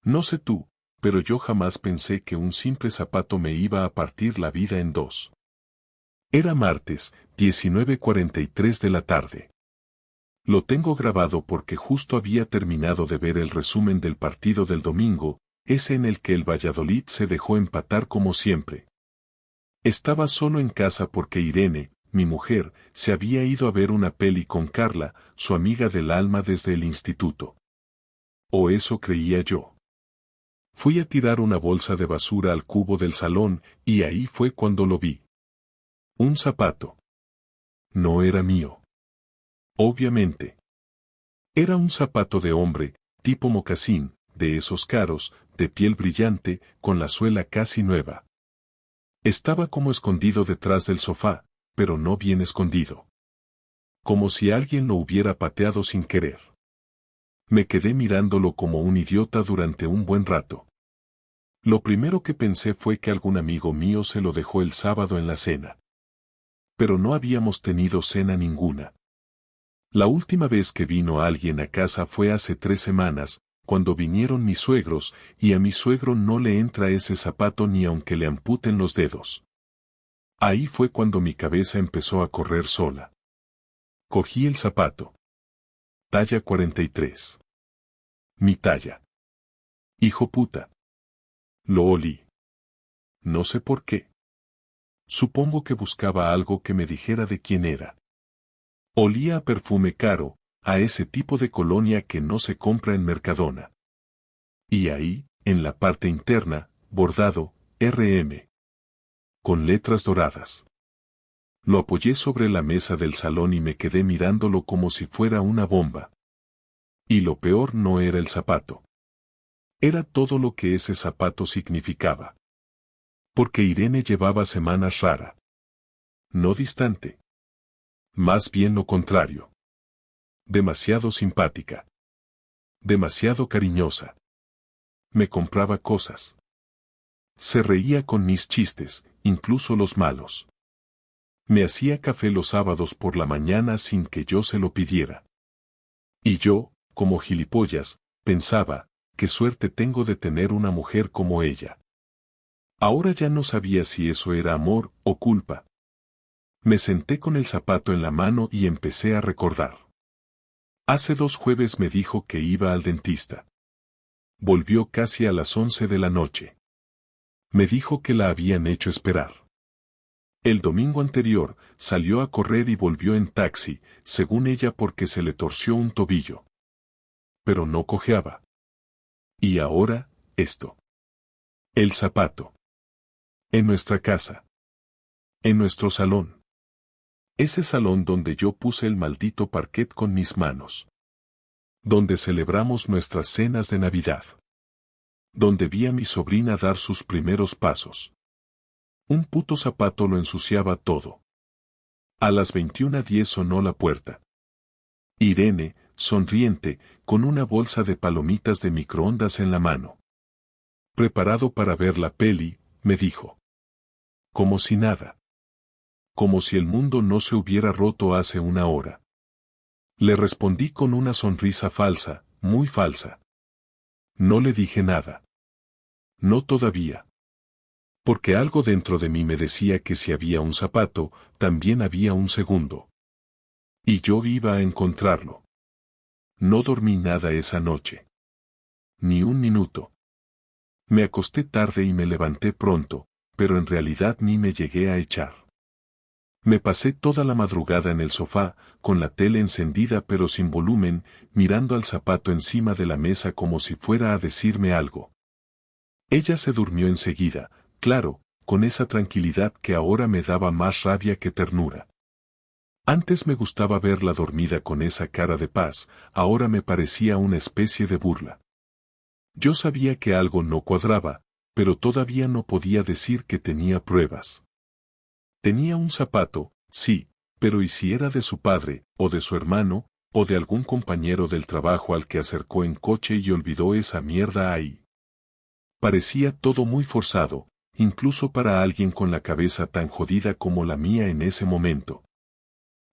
No sé tú, pero yo jamás pensé que un simple zapato me iba a partir la vida en dos. Era martes, 19:43 de la tarde. Lo tengo grabado porque justo había terminado de ver el resumen del partido del domingo, ese en el que el Valladolid se dejó empatar como siempre. Estaba solo en casa porque Irene, mi mujer, se había ido a ver una peli con Carla, su amiga del alma desde el instituto. O eso creía yo. Fui a tirar una bolsa de basura al cubo del salón, y ahí fue cuando lo vi. Un zapato. No era mío. Obviamente. Era un zapato de hombre, tipo mocasín, de esos caros, de piel brillante, con la suela casi nueva. Estaba como escondido detrás del sofá, pero no bien escondido. Como si alguien lo hubiera pateado sin querer. Me quedé mirándolo como un idiota durante un buen rato. Lo primero que pensé fue que algún amigo mío se lo dejó el sábado en la cena. Pero no habíamos tenido cena ninguna. La última vez que vino alguien a casa fue hace 3 semanas, cuando vinieron mis suegros, y a mi suegro no le entra ese zapato ni aunque le amputen los dedos. Ahí fue cuando mi cabeza empezó a correr sola. Cogí el zapato. Talla 43. Mi talla. Hijo puta. Lo olí. No sé por qué. Supongo que buscaba algo que me dijera de quién era. Olía a perfume caro, a ese tipo de colonia que no se compra en Mercadona. Y ahí, en la parte interna, bordado, RM. Con letras doradas. Lo apoyé sobre la mesa del salón y me quedé mirándolo como si fuera una bomba. Y lo peor no era el zapato. Era todo lo que ese zapato significaba. Porque Irene llevaba semanas rara. No distante. Más bien lo contrario. Demasiado simpática. Demasiado cariñosa. Me compraba cosas. Se reía con mis chistes, incluso los malos. Me hacía café los sábados por la mañana sin que yo se lo pidiera. Y yo, como gilipollas, pensaba, qué suerte tengo de tener una mujer como ella. Ahora ya no sabía si eso era amor o culpa. Me senté con el zapato en la mano y empecé a recordar. Hace 2 jueves me dijo que iba al dentista. Volvió casi a las 11 de la noche. Me dijo que la habían hecho esperar. El domingo anterior, salió a correr y volvió en taxi, según ella porque se le torció un tobillo. Pero no cojeaba. Y ahora, esto. El zapato. En nuestra casa. En nuestro salón. Ese salón donde yo puse el maldito parquet con mis manos. Donde celebramos nuestras cenas de Navidad. Donde vi a mi sobrina dar sus primeros pasos. Un puto zapato lo ensuciaba todo. A las 21:10 sonó la puerta. Irene, sonriente, con una bolsa de palomitas de microondas en la mano. Preparado para ver la peli, me dijo. Como si nada. Como si el mundo no se hubiera roto hace una hora. Le respondí con una sonrisa falsa, muy falsa. No le dije nada. No todavía. Porque algo dentro de mí me decía que si había un zapato, también había un segundo. Y yo iba a encontrarlo. No dormí nada esa noche. Ni un minuto. Me acosté tarde y me levanté pronto, pero en realidad ni me llegué a echar. Me pasé toda la madrugada en el sofá, con la tele encendida pero sin volumen, mirando al zapato encima de la mesa como si fuera a decirme algo. Ella se durmió enseguida, claro, con esa tranquilidad que ahora me daba más rabia que ternura. Antes me gustaba verla dormida con esa cara de paz, ahora me parecía una especie de burla. Yo sabía que algo no cuadraba, pero todavía no podía decir que tenía pruebas. Tenía un zapato, sí, pero ¿y si era de su padre, o de su hermano, o de algún compañero del trabajo al que acercó en coche y olvidó esa mierda ahí? Parecía todo muy forzado, incluso para alguien con la cabeza tan jodida como la mía en ese momento.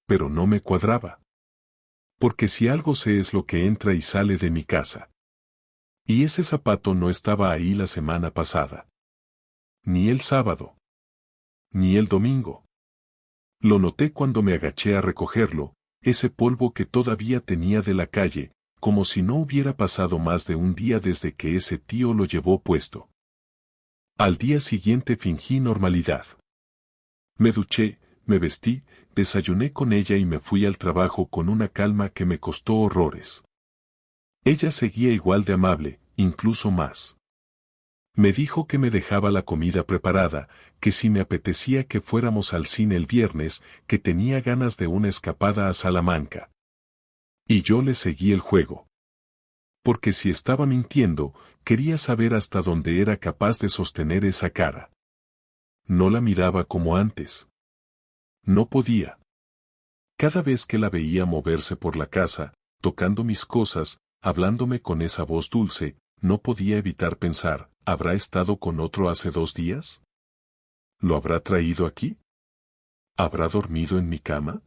Pero no me cuadraba. Porque si algo sé es lo que entra y sale de mi casa. Y ese zapato no estaba ahí la semana pasada. Ni el sábado. Ni el domingo. Lo noté cuando me agaché a recogerlo, ese polvo que todavía tenía de la calle, como si no hubiera pasado más de un día desde que ese tío lo llevó puesto. Al día siguiente fingí normalidad. Me duché, me vestí, desayuné con ella y me fui al trabajo con una calma que me costó horrores. Ella seguía igual de amable, incluso más. Me dijo que me dejaba la comida preparada, que si me apetecía que fuéramos al cine el viernes, que tenía ganas de una escapada a Salamanca. Y yo le seguí el juego. Porque si estaba mintiendo, quería saber hasta dónde era capaz de sostener esa cara. No la miraba como antes. No podía. Cada vez que la veía moverse por la casa, tocando mis cosas, hablándome con esa voz dulce, no podía evitar pensar, ¿habrá estado con otro hace 2 días? ¿Lo habrá traído aquí? ¿Habrá dormido en mi cama?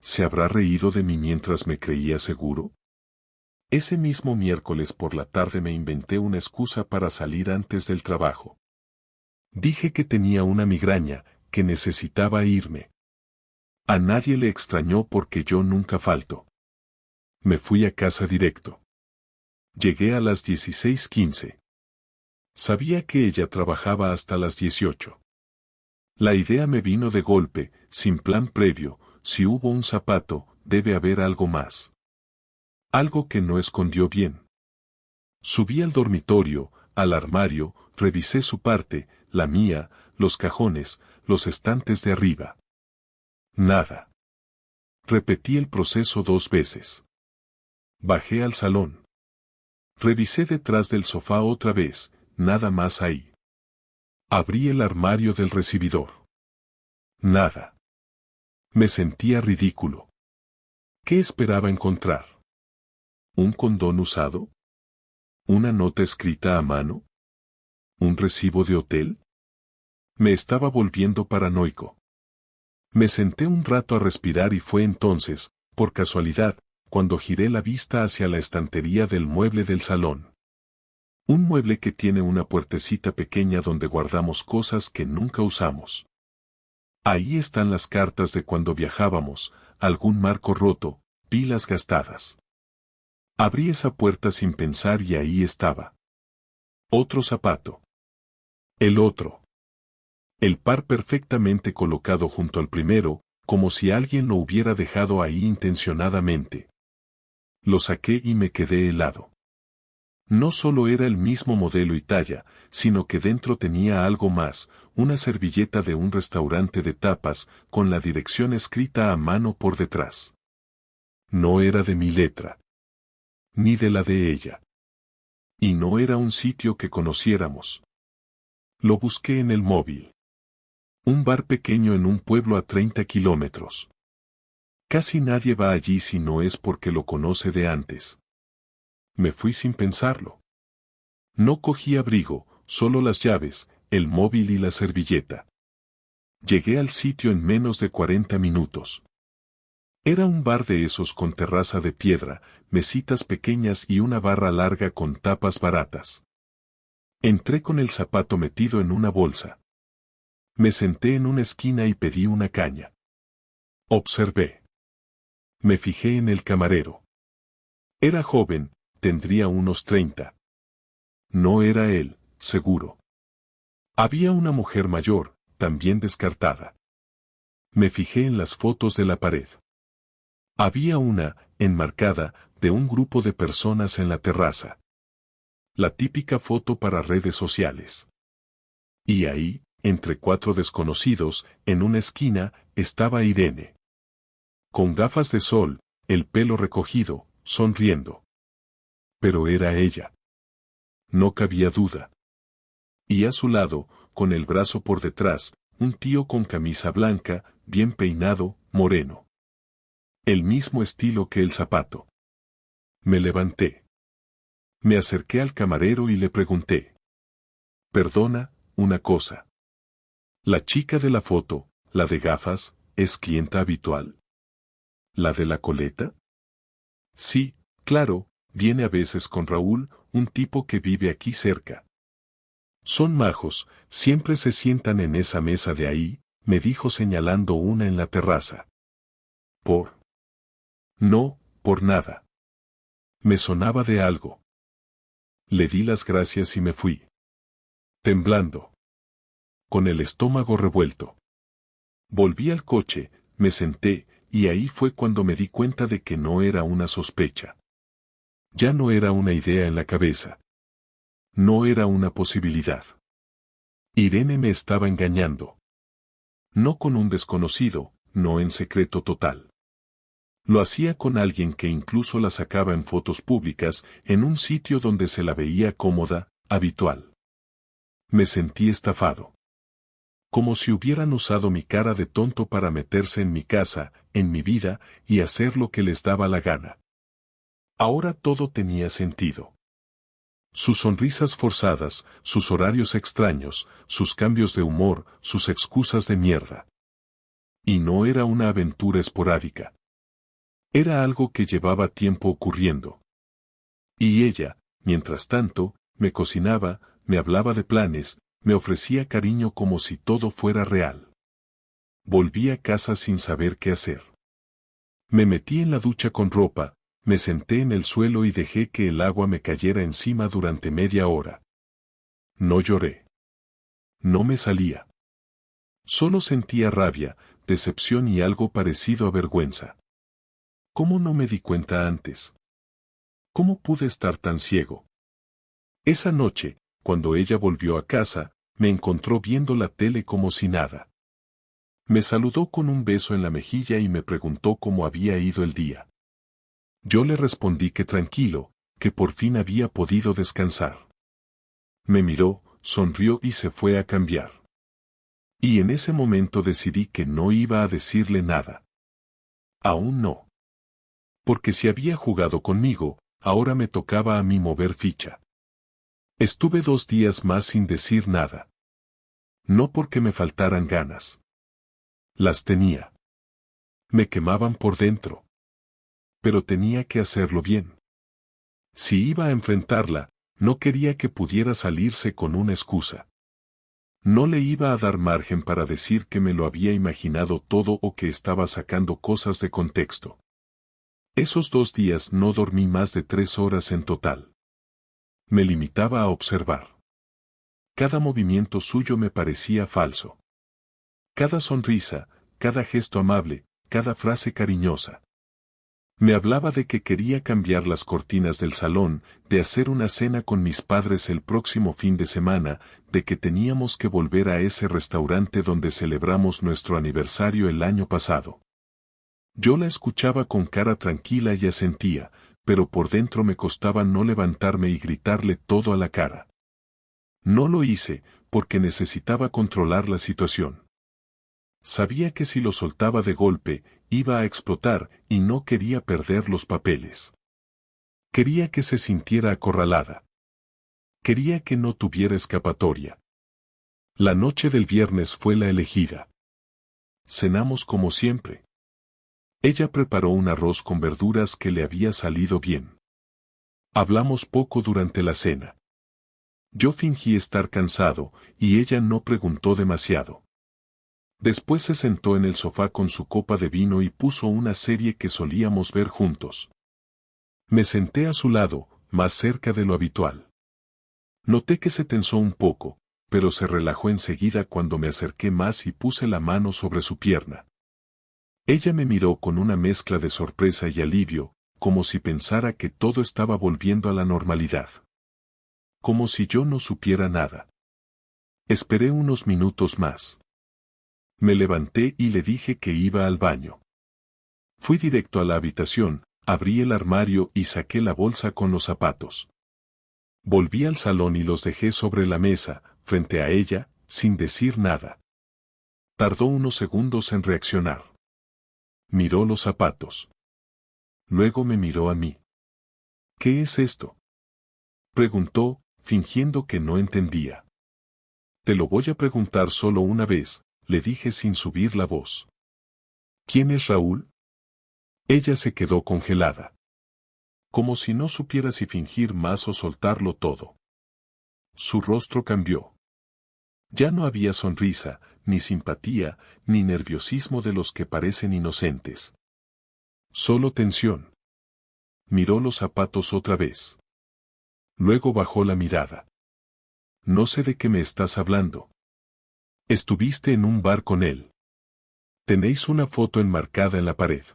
¿Se habrá reído de mí mientras me creía seguro? Ese mismo miércoles por la tarde me inventé una excusa para salir antes del trabajo. Dije que tenía una migraña, que necesitaba irme. A nadie le extrañó porque yo nunca falto. Me fui a casa directo. Llegué a las 16:15. Sabía que ella trabajaba hasta las 18. La idea me vino de golpe, sin plan previo, si hubo un zapato, debe haber algo más. Algo que no escondió bien. Subí al dormitorio, al armario, revisé su parte, la mía, los cajones, los estantes de arriba. Nada. Repetí el proceso 2 veces. Bajé al salón. Revisé detrás del sofá otra vez, nada más ahí. Abrí el armario del recibidor. Nada. Me sentía ridículo. ¿Qué esperaba encontrar? ¿Un condón usado? ¿Una nota escrita a mano? ¿Un recibo de hotel? Me estaba volviendo paranoico. Me senté un rato a respirar y fue entonces, por casualidad, cuando giré la vista hacia la estantería del mueble del salón. Un mueble que tiene una puertecita pequeña donde guardamos cosas que nunca usamos. Ahí están las cartas de cuando viajábamos, algún marco roto, pilas gastadas. Abrí esa puerta sin pensar y ahí estaba. Otro zapato. El otro. El par perfectamente colocado junto al primero, como si alguien lo hubiera dejado ahí intencionadamente. Lo saqué y me quedé helado. No solo era el mismo modelo y talla, sino que dentro tenía algo más, una servilleta de un restaurante de tapas, con la dirección escrita a mano por detrás. No era de mi letra. Ni de la de ella. Y no era un sitio que conociéramos. Lo busqué en el móvil. Un bar pequeño en un pueblo a 30 kilómetros. Casi nadie va allí si no es porque lo conoce de antes. Me fui sin pensarlo. No cogí abrigo, solo las llaves, el móvil y la servilleta. Llegué al sitio en menos de 40 minutos. Era un bar de esos con terraza de piedra, mesitas pequeñas y una barra larga con tapas baratas. Entré con el zapato metido en una bolsa. Me senté en una esquina y pedí una caña. Observé. Me fijé en el camarero. Era joven, tendría unos 30. No era él, seguro. Había una mujer mayor, también descartada. Me fijé en las fotos de la pared. Había una, enmarcada, de un grupo de personas en la terraza. La típica foto para redes sociales. Y ahí, entre 4 desconocidos, en una esquina, estaba Irene. Con gafas de sol, el pelo recogido, sonriendo. Pero era ella. No cabía duda. Y a su lado, con el brazo por detrás, un tío con camisa blanca, bien peinado, moreno. El mismo estilo que el zapato. Me levanté. Me acerqué al camarero y le pregunté. Perdona, una cosa. La chica de la foto, la de gafas, ¿es clienta habitual? ¿La de la coleta? Sí, claro, viene a veces con Raúl, un tipo que vive aquí cerca. Son majos, siempre se sientan en esa mesa de ahí, me dijo señalando una en la terraza. No, por nada. Me sonaba de algo. Le di las gracias y me fui. Temblando. Con el estómago revuelto. Volví al coche, me senté, y ahí fue cuando me di cuenta de que no era una sospecha. Ya no era una idea en la cabeza. No era una posibilidad. Irene me estaba engañando. No con un desconocido, no en secreto total. Lo hacía con alguien que incluso la sacaba en fotos públicas, en un sitio donde se la veía cómoda, habitual. Me sentí estafado. Como si hubieran usado mi cara de tonto para meterse en mi casa, en mi vida, y hacer lo que les daba la gana. Ahora todo tenía sentido. Sus sonrisas forzadas, sus horarios extraños, sus cambios de humor, sus excusas de mierda. Y no era una aventura esporádica. Era algo que llevaba tiempo ocurriendo. Y ella, mientras tanto, me cocinaba, me hablaba de planes, me ofrecía cariño como si todo fuera real. Volví a casa sin saber qué hacer. Me metí en la ducha con ropa, me senté en el suelo y dejé que el agua me cayera encima durante media hora. No lloré. No me salía. Solo sentía rabia, decepción y algo parecido a vergüenza. ¿Cómo no me di cuenta antes? ¿Cómo pude estar tan ciego? Esa noche, cuando ella volvió a casa, me encontró viendo la tele como si nada. Me saludó con un beso en la mejilla y me preguntó cómo había ido el día. Yo le respondí que tranquilo, que por fin había podido descansar. Me miró, sonrió y se fue a cambiar. Y en ese momento decidí que no iba a decirle nada. Aún no. Porque si había jugado conmigo, ahora me tocaba a mí mover ficha. Estuve 2 días más sin decir nada. No porque me faltaran ganas. Las tenía. Me quemaban por dentro. Pero tenía que hacerlo bien. Si iba a enfrentarla, no quería que pudiera salirse con una excusa. No le iba a dar margen para decir que me lo había imaginado todo o que estaba sacando cosas de contexto. Esos 2 días no dormí más de 3 horas en total. Me limitaba a observar. Cada movimiento suyo me parecía falso. Cada sonrisa, cada gesto amable, cada frase cariñosa. Me hablaba de que quería cambiar las cortinas del salón, de hacer una cena con mis padres el próximo fin de semana, de que teníamos que volver a ese restaurante donde celebramos nuestro aniversario el año pasado. Yo la escuchaba con cara tranquila y asentía, pero por dentro me costaba no levantarme y gritarle todo a la cara. No lo hice, porque necesitaba controlar la situación. Sabía que si lo soltaba de golpe, iba a explotar y no quería perder los papeles. Quería que se sintiera acorralada. Quería que no tuviera escapatoria. La noche del viernes fue la elegida. Cenamos como siempre. Ella preparó un arroz con verduras que le había salido bien. Hablamos poco durante la cena. Yo fingí estar cansado, y ella no preguntó demasiado. Después se sentó en el sofá con su copa de vino y puso una serie que solíamos ver juntos. Me senté a su lado, más cerca de lo habitual. Noté que se tensó un poco, pero se relajó enseguida cuando me acerqué más y puse la mano sobre su pierna. Ella me miró con una mezcla de sorpresa y alivio, como si pensara que todo estaba volviendo a la normalidad. Como si yo no supiera nada. Esperé unos minutos más. Me levanté y le dije que iba al baño. Fui directo a la habitación, abrí el armario y saqué la bolsa con los zapatos. Volví al salón y los dejé sobre la mesa, frente a ella, sin decir nada. Tardó unos segundos en reaccionar. Miró los zapatos. Luego me miró a mí. ¿Qué es esto?, preguntó, fingiendo que no entendía. Te lo voy a preguntar solo una vez, le dije sin subir la voz. ¿Quién es Raúl? Ella se quedó congelada. como si no supiera si fingir más o soltarlo todo. Su rostro cambió. Ya no había sonrisa, ni simpatía, ni nerviosismo de los que parecen inocentes. Solo tensión. Miró los zapatos otra vez. Luego bajó la mirada. No sé de qué me estás hablando. Estuviste en un bar con él. Tenéis una foto enmarcada en la pared.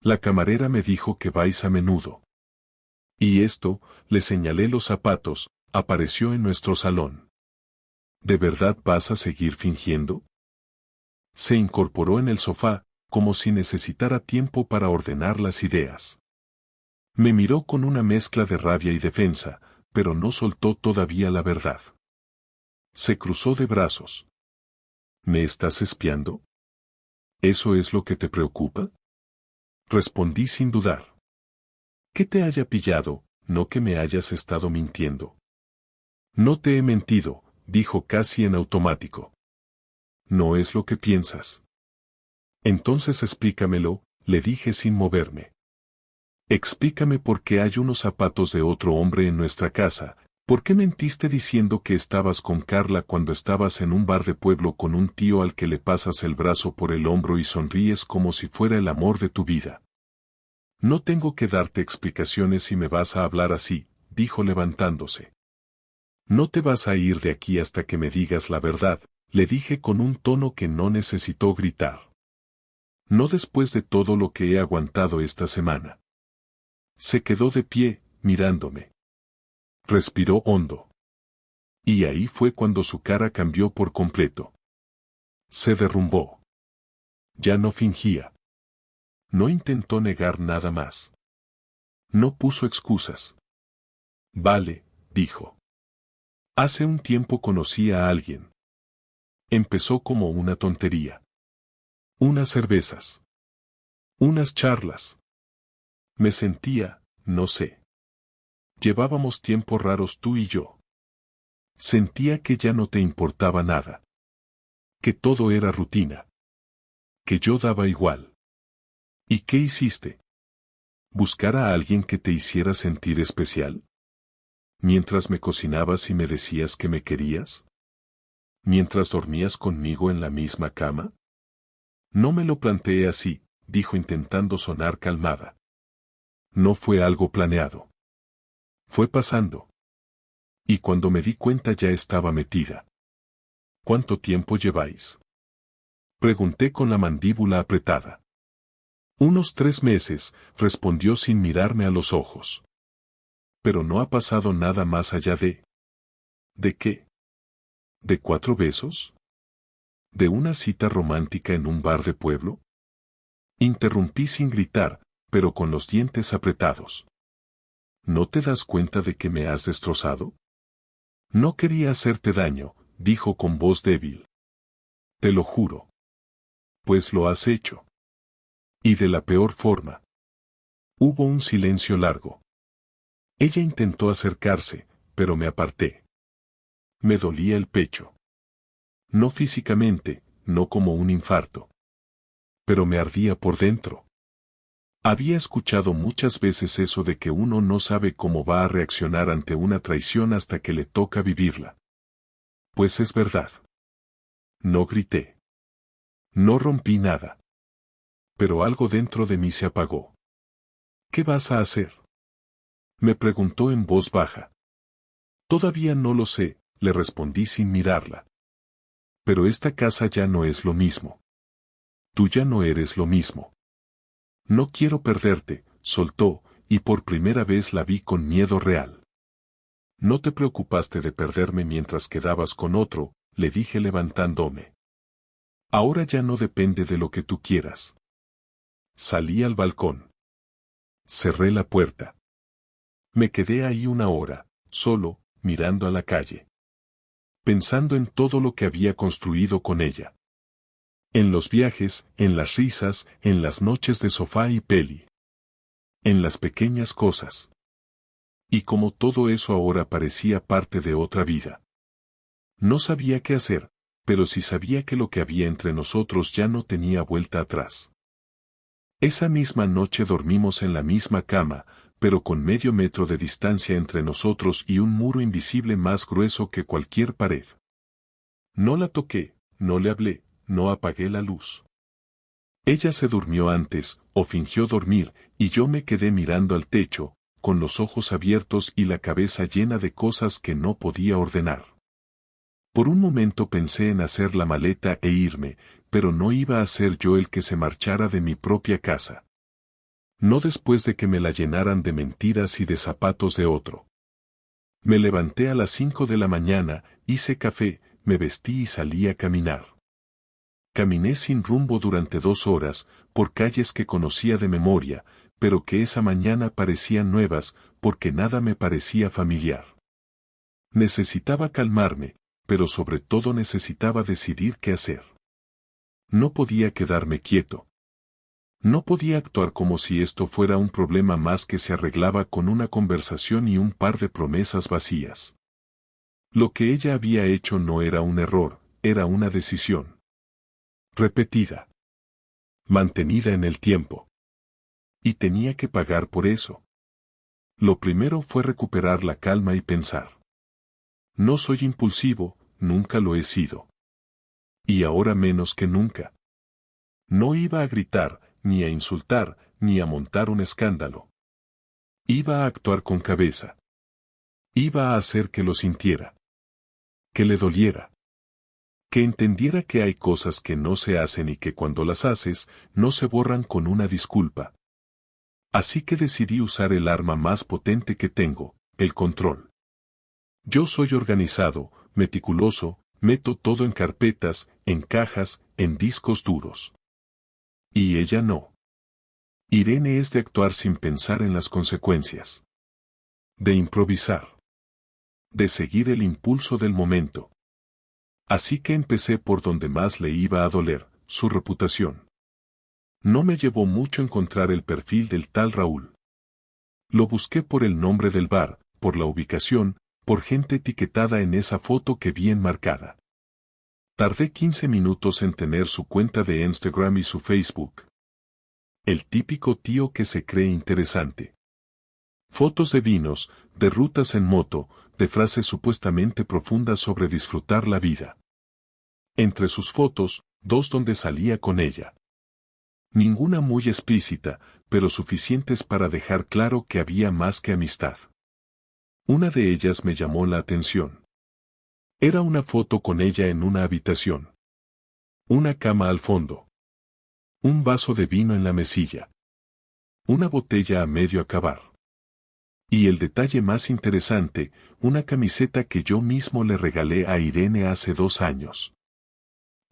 La camarera me dijo que vais a menudo. Y esto, le señalé los zapatos, apareció en nuestro salón. ¿De verdad vas a seguir fingiendo? Se incorporó en el sofá, como si necesitara tiempo para ordenar las ideas. Me miró con una mezcla de rabia y defensa, pero no soltó todavía la verdad. Se cruzó de brazos. ¿Me estás espiando? ¿Eso es lo que te preocupa? Respondí sin dudar. Que te haya pillado, no que me hayas estado mintiendo. No te he mentido, dijo casi en automático. No es lo que piensas. Entonces explícamelo, le dije sin moverme. Explícame por qué hay unos zapatos de otro hombre en nuestra casa. ¿Por qué mentiste diciendo que estabas con Carla cuando estabas en un bar de pueblo con un tío al que le pasas el brazo por el hombro y sonríes como si fuera el amor de tu vida? No tengo que darte explicaciones si me vas a hablar así, dijo levantándose. No te vas a ir de aquí hasta que me digas la verdad, le dije con un tono que no necesitó gritar. No después de todo lo que he aguantado esta semana. Se quedó de pie, mirándome. Respiró hondo. Y ahí fue cuando su cara cambió por completo. Se derrumbó. Ya no fingía. No intentó negar nada más. No puso excusas. Vale, dijo. Hace un tiempo conocí a alguien. Empezó como una tontería. Unas cervezas. Unas charlas. Me sentía, no sé. Llevábamos tiempos raros tú y yo. Sentía que ya no te importaba nada. Que todo era rutina. Que yo daba igual. ¿Y qué hiciste? ¿Buscar a alguien que te hiciera sentir especial? ¿Mientras me cocinabas y me decías que me querías? ¿Mientras dormías conmigo en la misma cama? No me lo planteé así, dijo intentando sonar calmada. No fue algo planeado. Fue pasando. Y cuando me di cuenta ya estaba metida. ¿Cuánto tiempo lleváis? Pregunté con la mandíbula apretada. Unos 3 meses, respondió sin mirarme a los ojos. Pero no ha pasado nada más allá de... ¿De qué? ¿De 4 besos? ¿De una cita romántica en un bar de pueblo? Interrumpí sin gritar, pero con los dientes apretados. ¿No te das cuenta de que me has destrozado? No quería hacerte daño, dijo con voz débil. Te lo juro. Pues lo has hecho. Y de la peor forma. Hubo un silencio largo. Ella intentó acercarse, pero me aparté. Me dolía el pecho. No físicamente, no como un infarto. Pero me ardía por dentro. Había escuchado muchas veces eso de que uno no sabe cómo va a reaccionar ante una traición hasta que le toca vivirla. Pues es verdad. No grité. No rompí nada. Pero algo dentro de mí se apagó. ¿Qué vas a hacer? Me preguntó en voz baja. Todavía no lo sé, le respondí sin mirarla. Pero esta casa ya no es lo mismo. Tú ya no eres lo mismo. No quiero perderte, soltó, y por primera vez la vi con miedo real. No te preocupaste de perderme mientras quedabas con otro, le dije levantándome. Ahora ya no depende de lo que tú quieras. Salí al balcón. Cerré la puerta. Me quedé ahí 1 hora, solo, mirando a la calle. Pensando en todo lo que había construido con ella. En los viajes, en las risas, en las noches de sofá y peli. En las pequeñas cosas. Y como todo eso ahora parecía parte de otra vida. No sabía qué hacer, pero sí sabía que lo que había entre nosotros ya no tenía vuelta atrás. Esa misma noche dormimos en la misma cama, pero con medio metro de distancia entre nosotros y un muro invisible más grueso que cualquier pared. No la toqué, no le hablé, no apagué la luz. Ella se durmió antes, o fingió dormir, y yo me quedé mirando al techo, con los ojos abiertos y la cabeza llena de cosas que no podía ordenar. Por un momento pensé en hacer la maleta e irme, pero no iba a ser yo el que se marchara de mi propia casa. No después de que me la llenaran de mentiras y de zapatos de otro. Me levanté a las 5 de la mañana, hice café, me vestí y salí a caminar. Caminé sin rumbo durante 2 horas, por calles que conocía de memoria, pero que esa mañana parecían nuevas, porque nada me parecía familiar. Necesitaba calmarme, pero sobre todo necesitaba decidir qué hacer. No podía quedarme quieto. No podía actuar como si esto fuera un problema más que se arreglaba con una conversación y un par de promesas vacías. Lo que ella había hecho no era un error, era una decisión. Repetida. Mantenida en el tiempo. Y tenía que pagar por eso. Lo primero fue recuperar la calma y pensar. No soy impulsivo, nunca lo he sido. Y ahora menos que nunca. No iba a gritar, ni a insultar, ni a montar un escándalo. Iba a actuar con cabeza. Iba a hacer que lo sintiera. Que le doliera. Que entendiera que hay cosas que no se hacen y que cuando las haces, no se borran con una disculpa. Así que decidí usar el arma más potente que tengo, el control. Yo soy organizado, meticuloso, meto todo en carpetas, en cajas, en discos duros. Y ella no. Irene es de actuar sin pensar en las consecuencias. De improvisar. De seguir el impulso del momento. Así que empecé por donde más le iba a doler, su reputación. No me llevó mucho encontrar el perfil del tal Raúl. Lo busqué por el nombre del bar, por la ubicación, por gente etiquetada en esa foto que vi enmarcada. Tardé 15 minutos en tener su cuenta de Instagram y su Facebook. El típico tío que se cree interesante. Fotos de vinos, de rutas en moto, de frases supuestamente profundas sobre disfrutar la vida. Entre sus fotos, 2 donde salía con ella. Ninguna muy explícita, pero suficientes para dejar claro que había más que amistad. Una de ellas me llamó la atención. Era una foto con ella en una habitación. Una cama al fondo. Un vaso de vino en la mesilla. Una botella a medio acabar. Y el detalle más interesante, una camiseta que yo mismo le regalé a Irene hace 2 años.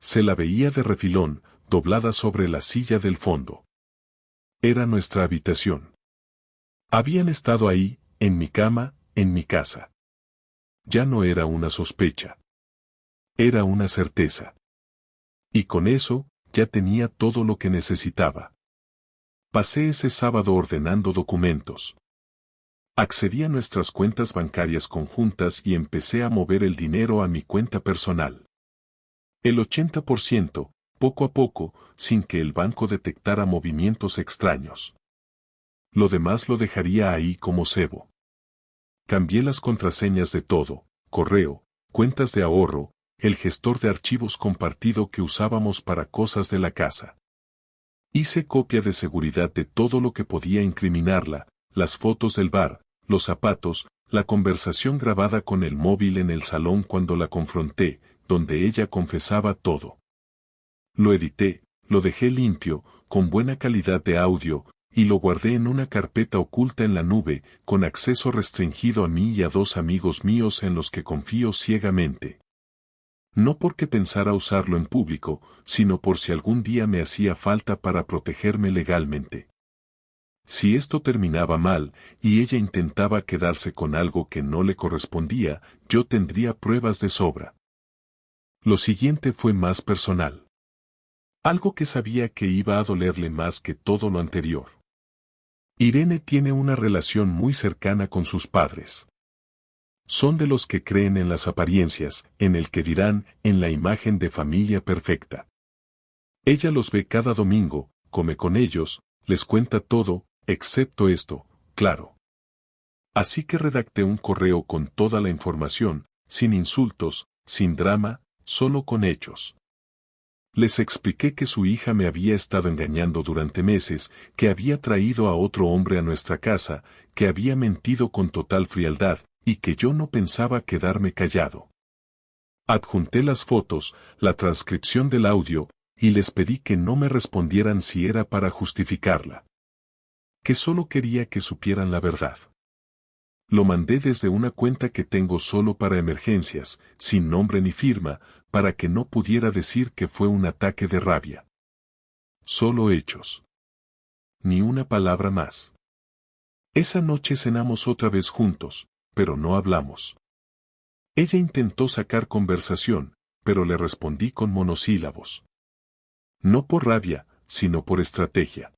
Se la veía de refilón, doblada sobre la silla del fondo. Era nuestra habitación. Habían estado ahí, en mi cama, en mi casa. Ya no era una sospecha. Era una certeza. Y con eso, ya tenía todo lo que necesitaba. Pasé ese sábado ordenando documentos. Accedí a nuestras cuentas bancarias conjuntas y empecé a mover el dinero a mi cuenta personal. El 80%, poco a poco, sin que el banco detectara movimientos extraños. Lo demás lo dejaría ahí como cebo. Cambié las contraseñas de todo, correo, cuentas de ahorro, el gestor de archivos compartido que usábamos para cosas de la casa. Hice copia de seguridad de todo lo que podía incriminarla, las fotos del bar, los zapatos, la conversación grabada con el móvil en el salón cuando la confronté, donde ella confesaba todo. Lo edité, lo dejé limpio, con buena calidad de audio, y lo guardé en una carpeta oculta en la nube, con acceso restringido a mí y a 2 amigos míos en los que confío ciegamente. No porque pensara usarlo en público, sino por si algún día me hacía falta para protegerme legalmente. Si esto terminaba mal, y ella intentaba quedarse con algo que no le correspondía, yo tendría pruebas de sobra. Lo siguiente fue más personal. Algo que sabía que iba a dolerle más que todo lo anterior. Irene tiene una relación muy cercana con sus padres. Son de los que creen en las apariencias, en el que dirán, en la imagen de familia perfecta. Ella los ve cada domingo, come con ellos, les cuenta todo, excepto esto, claro. Así que redacté un correo con toda la información, sin insultos, sin drama, solo con hechos. Les expliqué que su hija me había estado engañando durante meses, que había traído a otro hombre a nuestra casa, que había mentido con total frialdad, y que yo no pensaba quedarme callado. Adjunté las fotos, la transcripción del audio, y les pedí que no me respondieran si era para justificarla. Que solo quería que supieran la verdad. Lo mandé desde una cuenta que tengo solo para emergencias, sin nombre ni firma, para que no pudiera decir que fue un ataque de rabia. Solo hechos. Ni una palabra más. Esa noche cenamos otra vez juntos, pero no hablamos. Ella intentó sacar conversación, pero le respondí con monosílabos. No por rabia, sino por estrategia.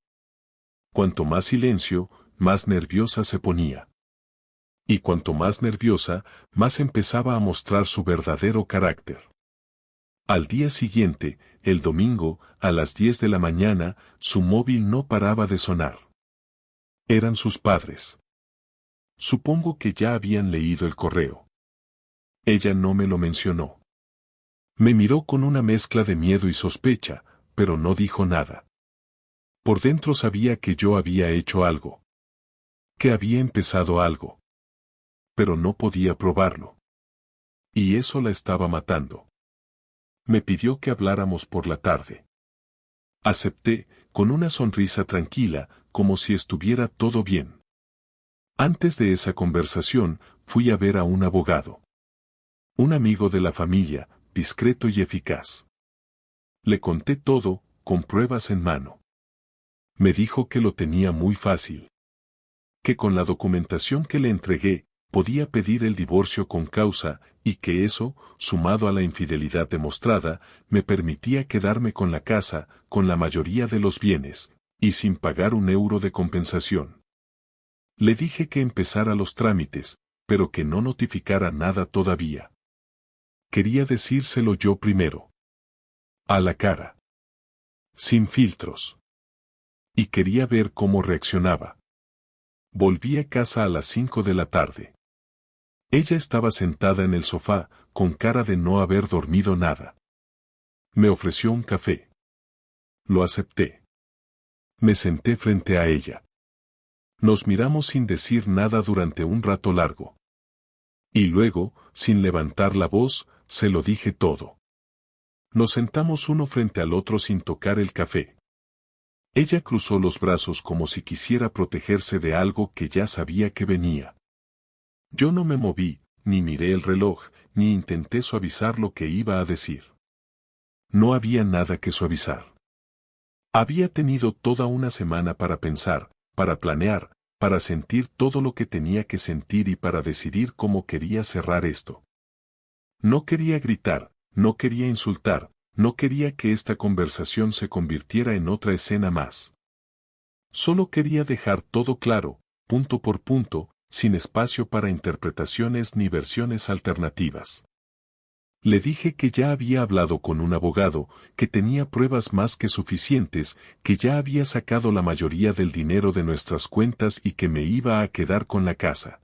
Cuanto más silencio, más nerviosa se ponía. Y cuanto más nerviosa, más empezaba a mostrar su verdadero carácter. Al día siguiente, el domingo, a las 10 de la mañana, su móvil no paraba de sonar. Eran sus padres. Supongo que ya habían leído el correo. Ella no me lo mencionó. Me miró con una mezcla de miedo y sospecha, pero no dijo nada. Por dentro sabía que yo había hecho algo. Que había empezado algo. Pero no podía probarlo. Y eso la estaba matando. Me pidió que habláramos por la tarde. Acepté, con una sonrisa tranquila, como si estuviera todo bien. Antes de esa conversación, fui a ver a un abogado. Un amigo de la familia, discreto y eficaz. Le conté todo, con pruebas en mano. Me dijo que lo tenía muy fácil. Que con la documentación que le entregué, podía pedir el divorcio con causa, y que eso, sumado a la infidelidad demostrada, me permitía quedarme con la casa, con la mayoría de los bienes, y sin pagar un euro de compensación. Le dije que empezara los trámites, pero que no notificara nada todavía. Quería decírselo yo primero. A la cara. Sin filtros. Y quería ver cómo reaccionaba. Volví a casa a las 5 de la tarde. Ella estaba sentada en el sofá, con cara de no haber dormido nada. Me ofreció un café. Lo acepté. Me senté frente a ella. Nos miramos sin decir nada durante un rato largo. Y luego, sin levantar la voz, se lo dije todo. Nos sentamos uno frente al otro sin tocar el café. Ella cruzó los brazos como si quisiera protegerse de algo que ya sabía que venía. Yo no me moví, ni miré el reloj, ni intenté suavizar lo que iba a decir. No había nada que suavizar. Había tenido toda una semana para pensar, para planear, para sentir todo lo que tenía que sentir y para decidir cómo quería cerrar esto. No quería gritar, no quería insultar, no quería que esta conversación se convirtiera en otra escena más. Solo quería dejar todo claro, punto por punto, sin espacio para interpretaciones ni versiones alternativas. Le dije que ya había hablado con un abogado, que tenía pruebas más que suficientes, que ya había sacado la mayoría del dinero de nuestras cuentas y que me iba a quedar con la casa.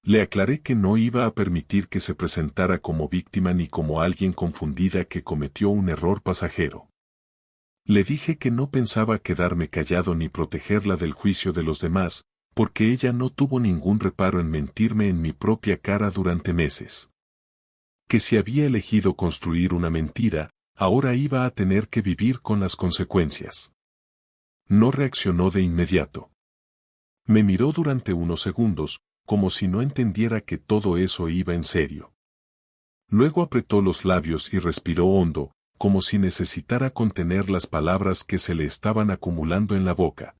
Le aclaré que no iba a permitir que se presentara como víctima ni como alguien confundida que cometió un error pasajero. Le dije que no pensaba quedarme callado ni protegerla del juicio de los demás, porque ella no tuvo ningún reparo en mentirme en mi propia cara durante meses. Que si había elegido construir una mentira, ahora iba a tener que vivir con las consecuencias. No reaccionó de inmediato. Me miró durante unos segundos, como si no entendiera que todo eso iba en serio. Luego apretó los labios y respiró hondo, como si necesitara contener las palabras que se le estaban acumulando en la boca.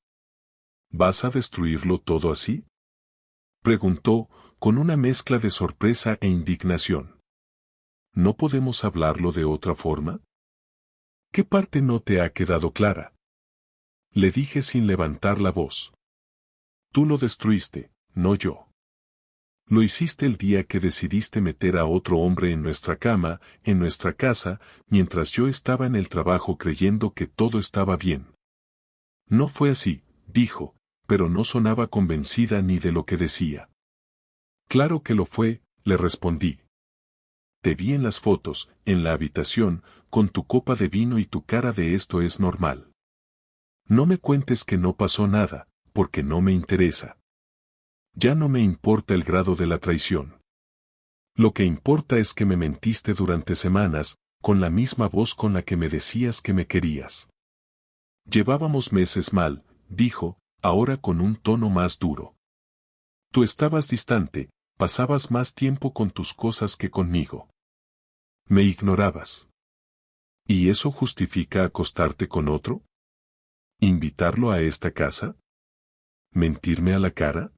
¿Vas a destruirlo todo así?, preguntó, con una mezcla de sorpresa e indignación. ¿No podemos hablarlo de otra forma? ¿Qué parte no te ha quedado clara?, le dije sin levantar la voz. Tú lo destruiste, no yo. Lo hiciste el día que decidiste meter a otro hombre en nuestra cama, en nuestra casa, mientras yo estaba en el trabajo creyendo que todo estaba bien. No fue así, dijo, pero no sonaba convencida ni de lo que decía. Claro que lo fue, le respondí. Te vi en las fotos, en la habitación, con tu copa de vino y tu cara de esto es normal. No me cuentes que no pasó nada, porque no me interesa. Ya no me importa el grado de la traición. Lo que importa es que me mentiste durante semanas, con la misma voz con la que me decías que me querías. Llevábamos meses mal, dijo, ahora con un tono más duro. Tú estabas distante, pasabas más tiempo con tus cosas que conmigo. Me ignorabas. ¿Y eso justifica acostarte con otro? ¿Invitarlo a esta casa? ¿Mentirme a la cara?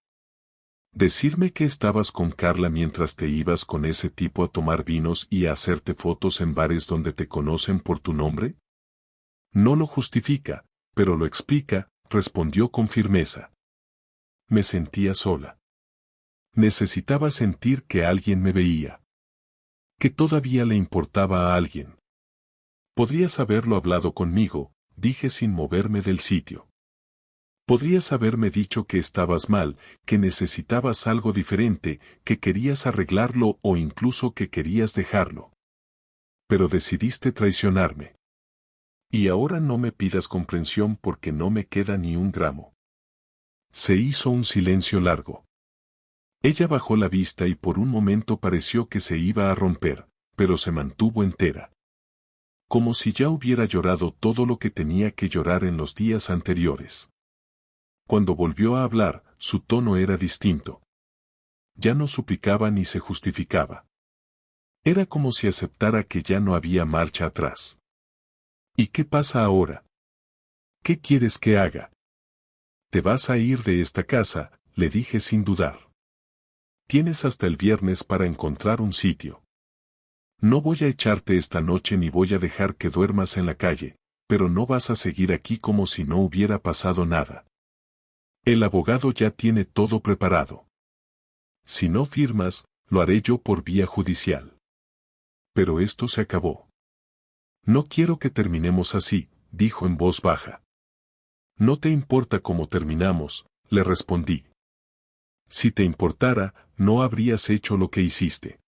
¿Decirme que estabas con Carla mientras te ibas con ese tipo a tomar vinos y a hacerte fotos en bares donde te conocen por tu nombre? No lo justifica, pero lo explica, respondió con firmeza. Me sentía sola. Necesitaba sentir que alguien me veía. Que todavía le importaba a alguien. Podrías haberlo hablado conmigo, dije sin moverme del sitio. Podrías haberme dicho que estabas mal, que necesitabas algo diferente, que querías arreglarlo o incluso que querías dejarlo. Pero decidiste traicionarme. Y ahora no me pidas comprensión porque no me queda ni un gramo. Se hizo un silencio largo. Ella bajó la vista y por un momento pareció que se iba a romper, pero se mantuvo entera. Como si ya hubiera llorado todo lo que tenía que llorar en los días anteriores. Cuando volvió a hablar, su tono era distinto. Ya no suplicaba ni se justificaba. Era como si aceptara que ya no había marcha atrás. ¿Y qué pasa ahora? ¿Qué quieres que haga? Te vas a ir de esta casa, le dije sin dudar. Tienes hasta el viernes para encontrar un sitio. No voy a echarte esta noche ni voy a dejar que duermas en la calle, pero no vas a seguir aquí como si no hubiera pasado nada. El abogado ya tiene todo preparado. Si no firmas, lo haré yo por vía judicial. Pero esto se acabó. No quiero que terminemos así, dijo en voz baja. No te importa cómo terminamos, le respondí. Si te importara, no habrías hecho lo que hiciste.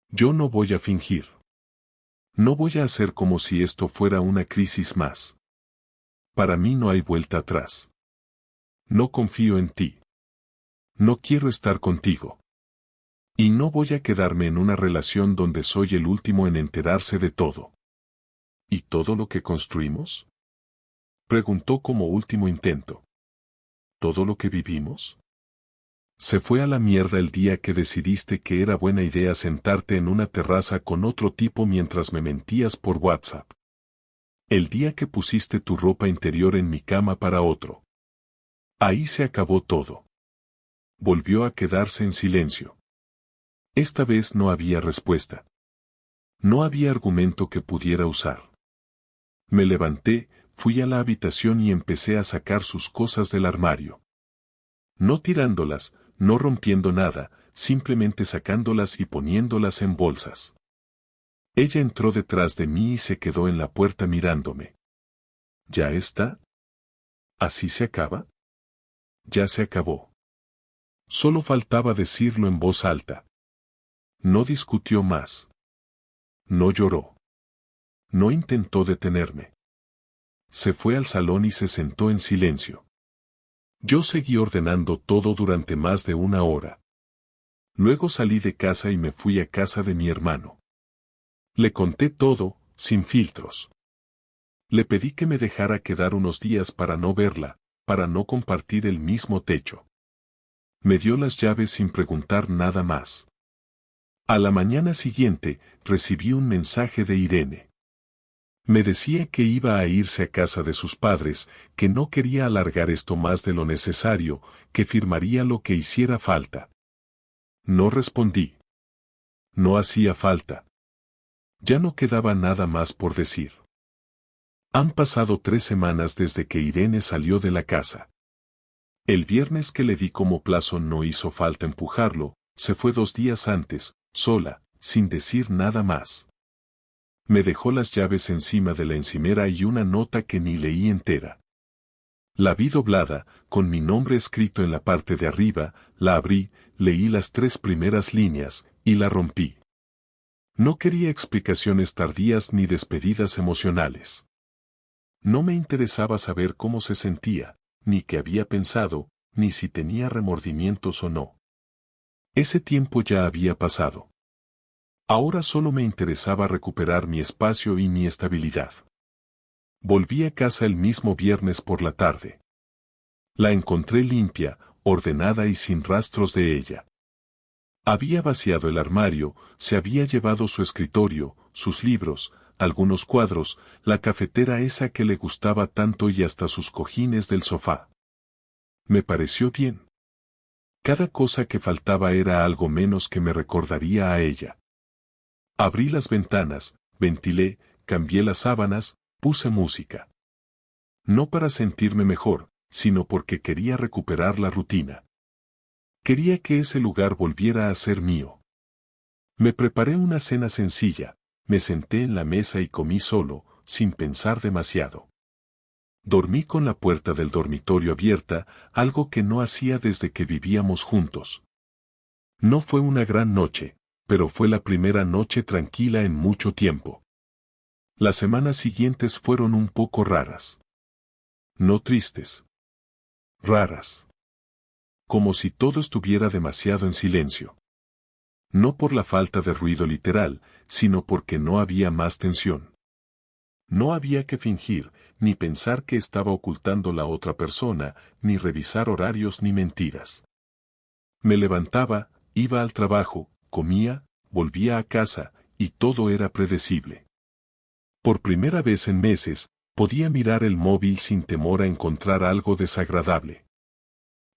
Yo no voy a fingir. No voy a hacer como si esto fuera una crisis más. Para mí no hay vuelta atrás. No confío en ti. No quiero estar contigo. Y no voy a quedarme en una relación donde soy el último en enterarse de todo. ¿Y todo lo que construimos? Preguntó como último intento. ¿Todo lo que vivimos? Se fue a la mierda el día que decidiste que era buena idea sentarte en una terraza con otro tipo mientras me mentías por WhatsApp. El día que pusiste tu ropa interior en mi cama para otro. Ahí se acabó todo. Volvió a quedarse en silencio. Esta vez no había respuesta. No había argumento que pudiera usar. Me levanté, fui a la habitación y empecé a sacar sus cosas del armario. No tirándolas, no rompiendo nada, simplemente sacándolas y poniéndolas en bolsas. Ella entró detrás de mí y se quedó en la puerta mirándome. ¿Ya está? ¿Así se acaba? Ya se acabó. Solo faltaba decirlo en voz alta. No discutió más. No lloró. No intentó detenerme. Se fue al salón y se sentó en silencio. Yo seguí ordenando todo durante más de una hora. Luego salí de casa y me fui a casa de mi hermano. Le conté todo, sin filtros. Le pedí que me dejara quedar unos días para no verla, para no compartir el mismo techo. Me dio las llaves sin preguntar nada más. A la mañana siguiente, recibí un mensaje de Irene. Me decía que iba a irse a casa de sus padres, que no quería alargar esto más de lo necesario, que firmaría lo que hiciera falta. No respondí. No hacía falta. Ya no quedaba nada más por decir. Han pasado 3 semanas desde que Irene salió de la casa. El viernes que le di como plazo no hizo falta empujarlo, se fue 2 días antes, sola, sin decir nada más. Me dejó las llaves encima de la encimera y una nota que ni leí entera. La vi doblada, con mi nombre escrito en la parte de arriba, la abrí, leí las 3 primeras líneas, y la rompí. No quería explicaciones tardías ni despedidas emocionales. No me interesaba saber cómo se sentía, ni qué había pensado, ni si tenía remordimientos o no. Ese tiempo ya había pasado. Ahora solo me interesaba recuperar mi espacio y mi estabilidad. Volví a casa el mismo viernes por la tarde. La encontré limpia, ordenada y sin rastros de ella. Había vaciado el armario, se había llevado su escritorio, sus libros, algunos cuadros, la cafetera esa que le gustaba tanto y hasta sus cojines del sofá. Me pareció bien. Cada cosa que faltaba era algo menos que me recordaría a ella. Abrí las ventanas, ventilé, cambié las sábanas, puse música. No para sentirme mejor, sino porque quería recuperar la rutina. Quería que ese lugar volviera a ser mío. Me preparé una cena sencilla, me senté en la mesa y comí solo, sin pensar demasiado. Dormí con la puerta del dormitorio abierta, algo que no hacía desde que vivíamos juntos. No fue una gran noche, pero fue la primera noche tranquila en mucho tiempo. Las semanas siguientes fueron un poco raras. No tristes. Raras. Como si todo estuviera demasiado en silencio. No por la falta de ruido literal, sino porque no había más tensión. No había que fingir, ni pensar que estaba ocultando la otra persona, ni revisar horarios ni mentiras. Me levantaba, iba al trabajo, comía, volvía a casa, y todo era predecible. Por primera vez en meses, podía mirar el móvil sin temor a encontrar algo desagradable.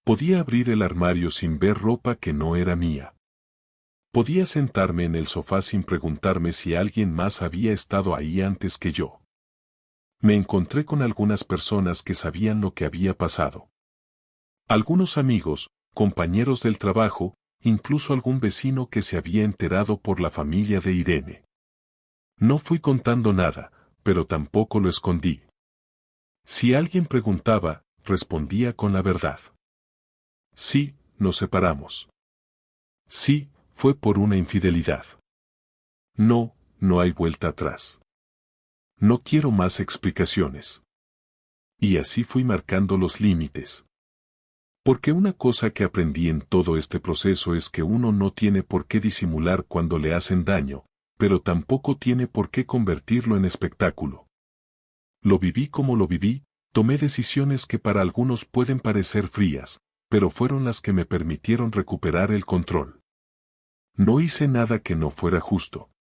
Podía abrir el armario sin ver ropa que no era mía. Podía sentarme en el sofá sin preguntarme si alguien más había estado ahí antes que yo. Me encontré con algunas personas que sabían lo que había pasado. Algunos amigos, compañeros del trabajo, incluso algún vecino que se había enterado por la familia de Irene. No fui contando nada, pero tampoco lo escondí. Si alguien preguntaba, respondía con la verdad. Sí, nos separamos. Sí, fue por una infidelidad. No, no hay vuelta atrás. No quiero más explicaciones. Y así fui marcando los límites. Porque una cosa que aprendí en todo este proceso es que uno no tiene por qué disimular cuando le hacen daño, pero tampoco tiene por qué convertirlo en espectáculo. Lo viví como lo viví, tomé decisiones que para algunos pueden parecer frías, pero fueron las que me permitieron recuperar el control. No hice nada que no fuera justo.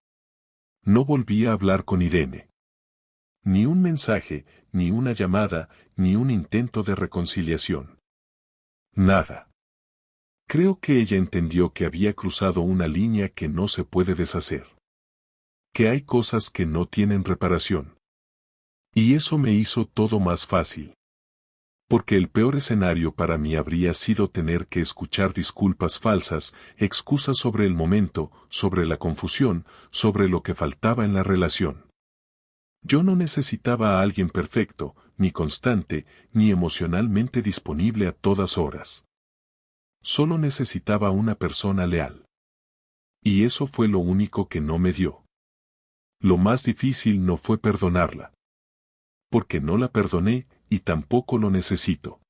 No volví a hablar con Irene. Ni un mensaje, ni una llamada, ni un intento de reconciliación. Nada. Creo que ella entendió que había cruzado una línea que no se puede deshacer. Que hay cosas que no tienen reparación. Y eso me hizo todo más fácil. Porque el peor escenario para mí habría sido tener que escuchar disculpas falsas, excusas sobre el momento, sobre la confusión, sobre lo que faltaba en la relación. Yo no necesitaba a alguien perfecto, ni constante, ni emocionalmente disponible a todas horas. Solo necesitaba una persona leal. Y eso fue lo único que no me dio. Lo más difícil no fue perdonarla. Porque no la perdoné, y tampoco lo necesito.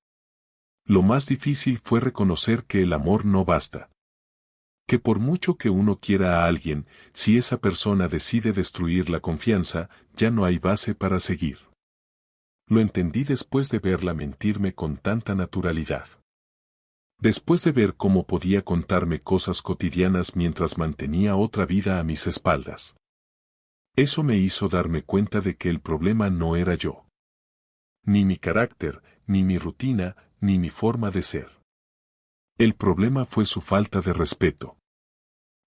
Lo más difícil fue reconocer que el amor no basta. Que por mucho que uno quiera a alguien, si esa persona decide destruir la confianza, ya no hay base para seguir. Lo entendí después de verla mentirme con tanta naturalidad. Después de ver cómo podía contarme cosas cotidianas mientras mantenía otra vida a mis espaldas. Eso me hizo darme cuenta de que el problema no era yo. Ni mi carácter, ni mi rutina, ni mi forma de ser. El problema fue su falta de respeto.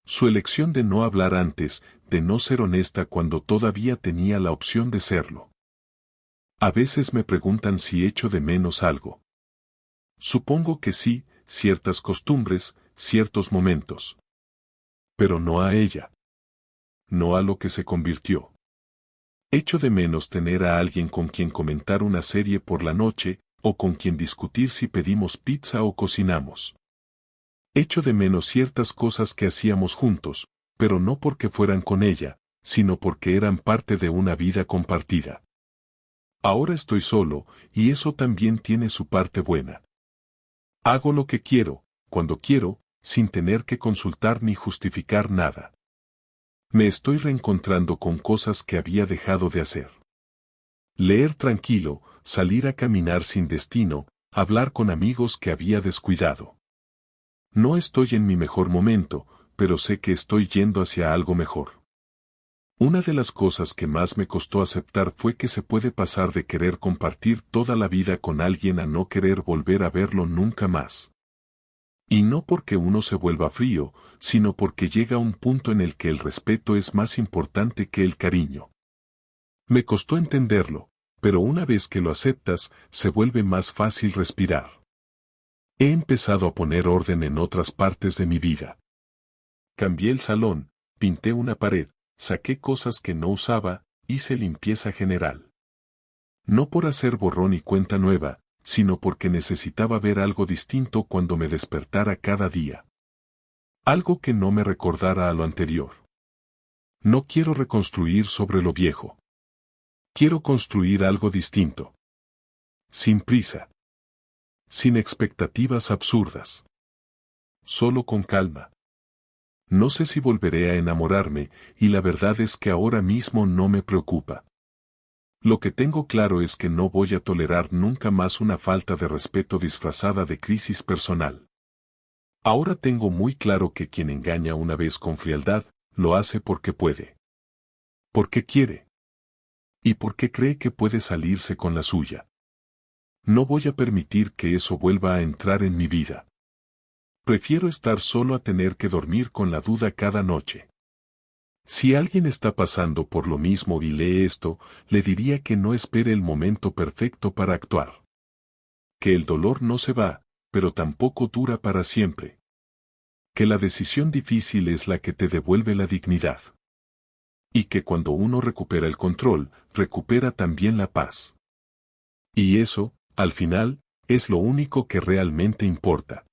Su elección de no hablar antes, de no ser honesta cuando todavía tenía la opción de serlo. A veces me preguntan si echo de menos algo. Supongo que sí, ciertas costumbres, ciertos momentos. Pero no a ella. No a lo que se convirtió. Echo de menos tener a alguien con quien comentar una serie por la noche, o con quien discutir si pedimos pizza o cocinamos. Echo de menos ciertas cosas que hacíamos juntos, pero no porque fueran con ella, sino porque eran parte de una vida compartida. Ahora estoy solo, y eso también tiene su parte buena. Hago lo que quiero, cuando quiero, sin tener que consultar ni justificar nada. Me estoy reencontrando con cosas que había dejado de hacer. Leer tranquilo, salir a caminar sin destino, hablar con amigos que había descuidado. No estoy en mi mejor momento, pero sé que estoy yendo hacia algo mejor. Una de las cosas que más me costó aceptar fue que se puede pasar de querer compartir toda la vida con alguien a no querer volver a verlo nunca más. Y no porque uno se vuelva frío, sino porque llega un punto en el que el respeto es más importante que el cariño. Me costó entenderlo, pero una vez que lo aceptas, se vuelve más fácil respirar. He empezado a poner orden en otras partes de mi vida. Cambié el salón, pinté una pared, saqué cosas que no usaba, hice limpieza general. No por hacer borrón y cuenta nueva, sino porque necesitaba ver algo distinto cuando me despertara cada día. Algo que no me recordara a lo anterior. No quiero reconstruir sobre lo viejo. Quiero construir algo distinto. Sin prisa. Sin expectativas absurdas. Solo con calma. No sé si volveré a enamorarme, y la verdad es que ahora mismo no me preocupa. Lo que tengo claro es que no voy a tolerar nunca más una falta de respeto disfrazada de crisis personal. Ahora tengo muy claro que quien engaña una vez con frialdad, lo hace porque puede. Porque quiere. Y porque cree que puede salirse con la suya. No voy a permitir que eso vuelva a entrar en mi vida. Prefiero estar solo a tener que dormir con la duda cada noche. Si alguien está pasando por lo mismo y lee esto, le diría que no espere el momento perfecto para actuar. Que el dolor no se va, pero tampoco dura para siempre. Que la decisión difícil es la que te devuelve la dignidad. Y que cuando uno recupera el control, recupera también la paz. Y eso, al final, es lo único que realmente importa.